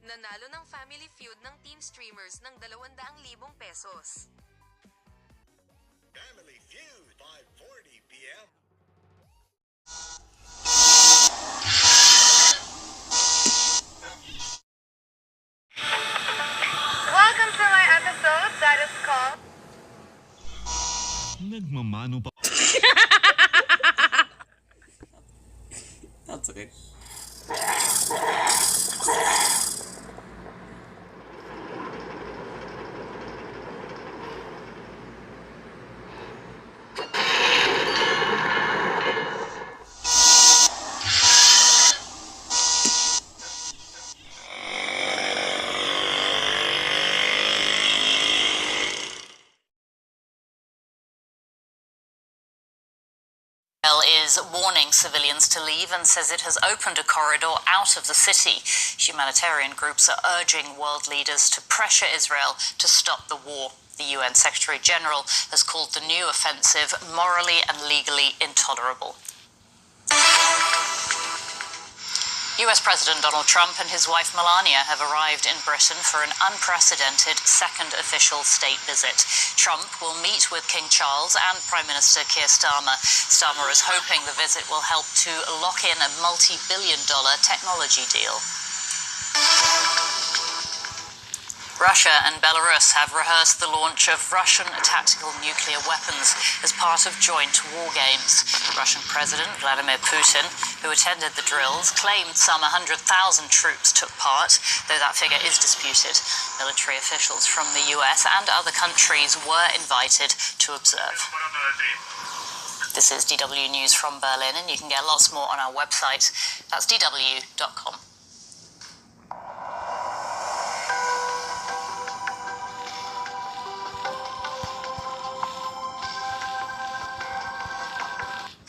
Nanalo ng Family Feud ng teen streamers ng 200,000 pesos. Family Feud, 5:40 p.m. Welcome to my episode that is called Nagmamano pa. That's okay. Is warning civilians to leave and says it has opened a corridor out of the city. Humanitarian groups are urging world leaders to pressure Israel to stop the war. The UN Secretary General has called the new offensive morally and legally intolerable. US President Donald Trump and his wife Melania have arrived in Britain for an unprecedented second official state visit. Trump will meet with King Charles and Prime Minister Keir Starmer. Starmer is hoping the visit will help to lock in a multi-billion-dollar technology deal. Russia and Belarus have rehearsed the launch of Russian tactical nuclear weapons as part of joint war games. Russian President Vladimir Putin, who attended the drills, claimed some 100,000 troops took part, though that figure is disputed. Military officials from the US and other countries were invited to observe. This is DW News from Berlin, and you can get lots more on our website. That's dw.com.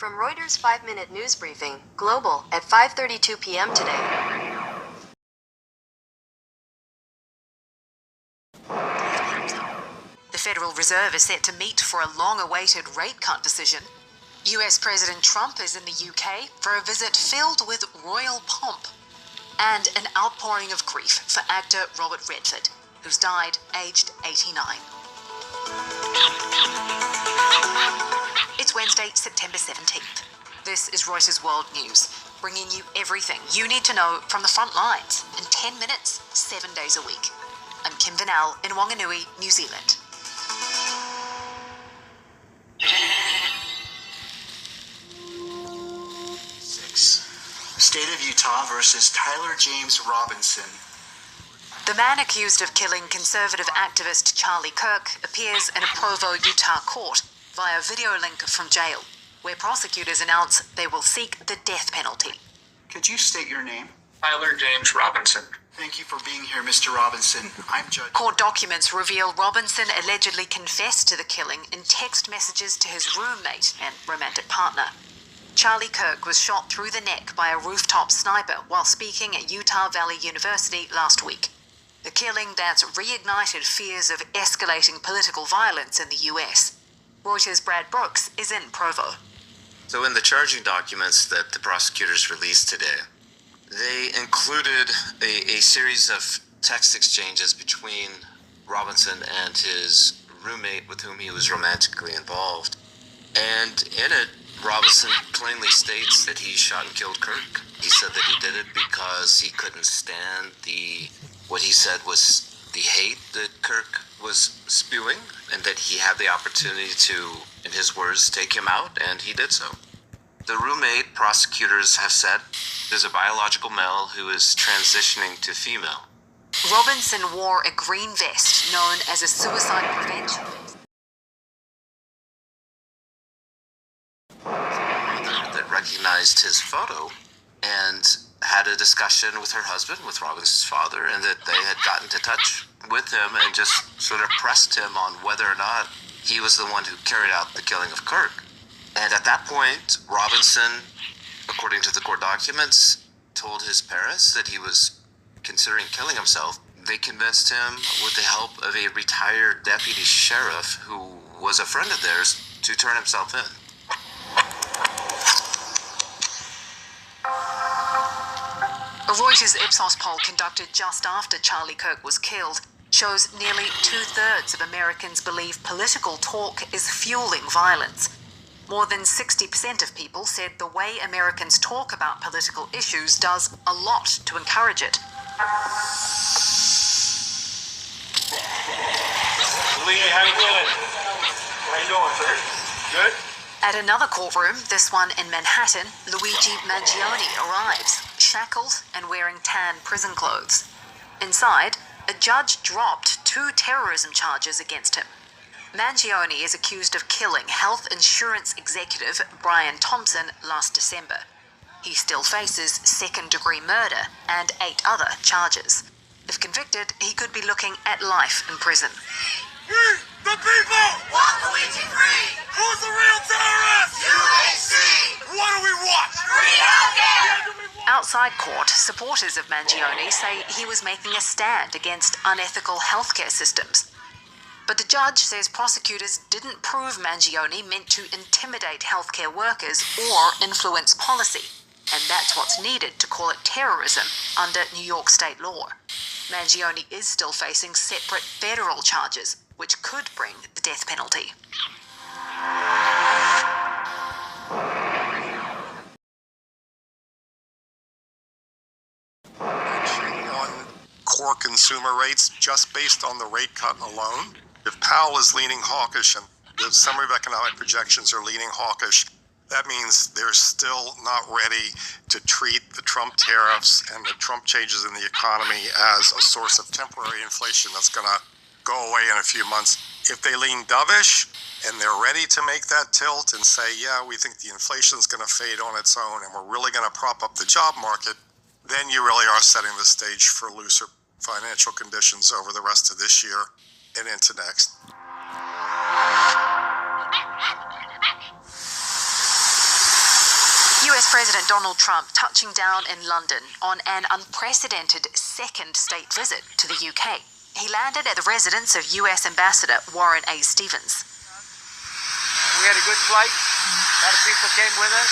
from Reuters 5-minute news briefing, Global, at 5:32 p.m. today. The Federal Reserve is set to meet for a long-awaited rate cut decision. US President Trump is in the UK for a visit filled with royal pomp and an outpouring of grief for actor Robert Redford, who's died aged 89. It's Wednesday, September 17th. This is Reuters World News, bringing you everything you need to know from the front lines in 10 minutes, 7 days a week. I'm Kim Vanel in Wanganui, New Zealand. State of Utah versus Tyler James Robinson. The man accused of killing conservative activist Charlie Kirk appears in a Provo, Utah court via video link from jail, where prosecutors announce they will seek the death penalty. Could you state your name? Tyler James Robinson. Thank you for being here, Mr. Robinson. I'm Judge. Court documents reveal Robinson allegedly confessed to the killing in text messages to his roommate and romantic partner. Charlie Kirk was shot through the neck by a rooftop sniper while speaking at Utah Valley University last week. The killing that's reignited fears of escalating political violence in the US. Reuters' Brad Brooks is in Provo. So in the charging documents that the prosecutors released today, they included a series of text exchanges between Robinson and his roommate with whom he was romantically involved. And in it, Robinson plainly states that he shot and killed Kirk. He said that he did it because he couldn't stand what he said was the hate that Kirk was spewing, and that he had the opportunity to, in his words, take him out, and he did so. The roommate, prosecutors have said, is a biological male who is transitioning to female. Robinson wore a green vest known as a suicide prevention vest. That recognized his photo and had a discussion with her husband, with Robinson's father, and that they had gotten to touch with him and just sort of pressed him on whether or not he was the one who carried out the killing of Kirk. And at that point, Robinson, according to the court documents, told his parents that he was considering killing himself. They convinced him, with the help of a retired deputy sheriff who was a friend of theirs, to turn himself in. A Reuters Ipsos poll conducted just after Charlie Kirk was killed shows nearly 2/3 of Americans believe political talk is fueling violence. More than 60% of people said the way Americans talk about political issues does a lot to encourage it. Lee, how you doing? How you doing, sir? Good? At another courtroom, this one in Manhattan, Luigi Mangione arrives, shackled and wearing tan prison clothes. Inside, a judge dropped 2 terrorism charges against him. Mangione is accused of killing health insurance executive Brian Thompson last December. He still faces second-degree murder and 8 other charges. If convicted, he could be looking at life in prison. We, the people! Want Luigi free! Who's the real terrorist? UHC! What do we want? Free healthcare! Outside court, supporters of Mangione say he was making a stand against unethical healthcare systems. But the judge says prosecutors didn't prove Mangione meant to intimidate healthcare workers or influence policy, and that's what's needed to call it terrorism under New York state law. Mangione is still facing separate federal charges, which could bring the death penalty. On core consumer rates just based on the rate cut alone. If Powell is leaning hawkish and the summary of economic projections are leaning hawkish, that means they're still not ready to treat the Trump tariffs and the Trump changes in the economy as a source of temporary inflation that's going to go away in a few months. If they lean dovish and they're ready to make that tilt and say, yeah, we think the inflation is going to fade on its own and we're really going to prop up the job market, then you really are setting the stage for looser financial conditions over the rest of this year and into next. US President Donald Trump touching down in London on an unprecedented second state visit to the UK. He landed at the residence of US Ambassador Warren A. Stevens. We had a good flight. A lot of people came with us.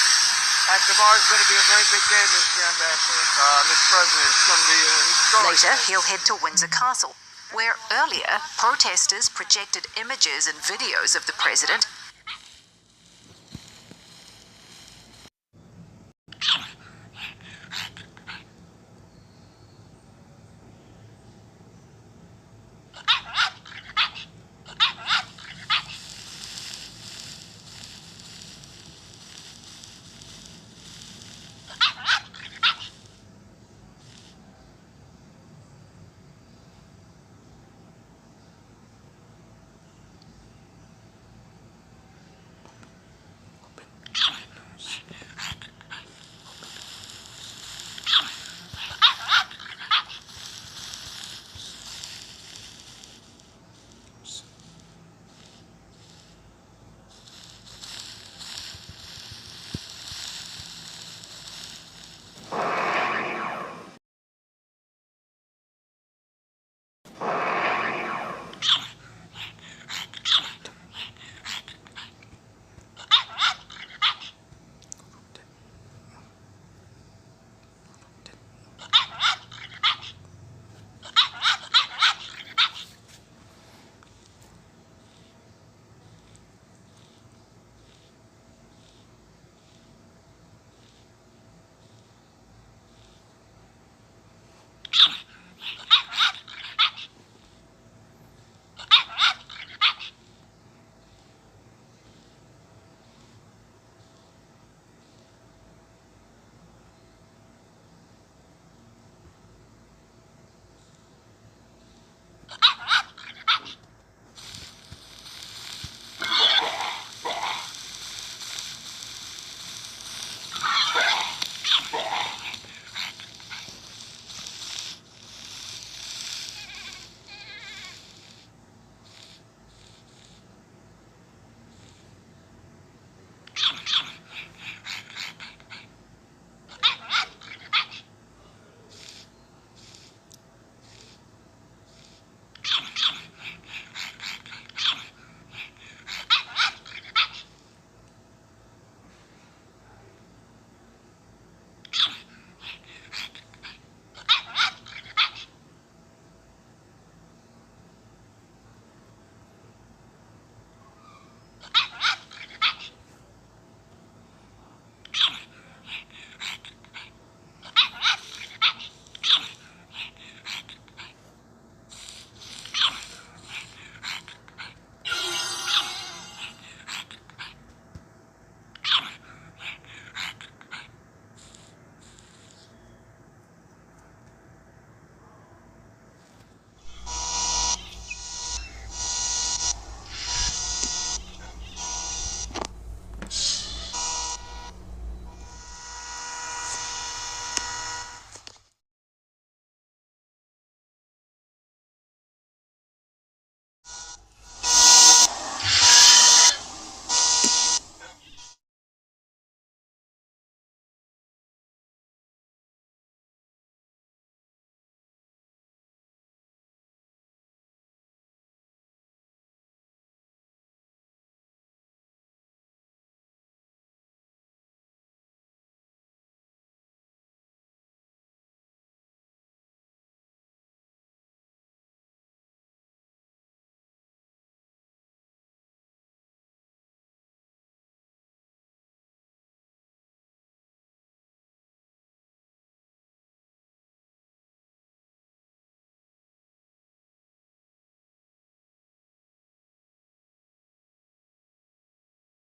And tomorrow's going to be a very big day, Mr. Ambassador. Mr. President, it's going to be historic. Later, he'll head to Windsor Castle, where earlier protesters projected images and videos of the president.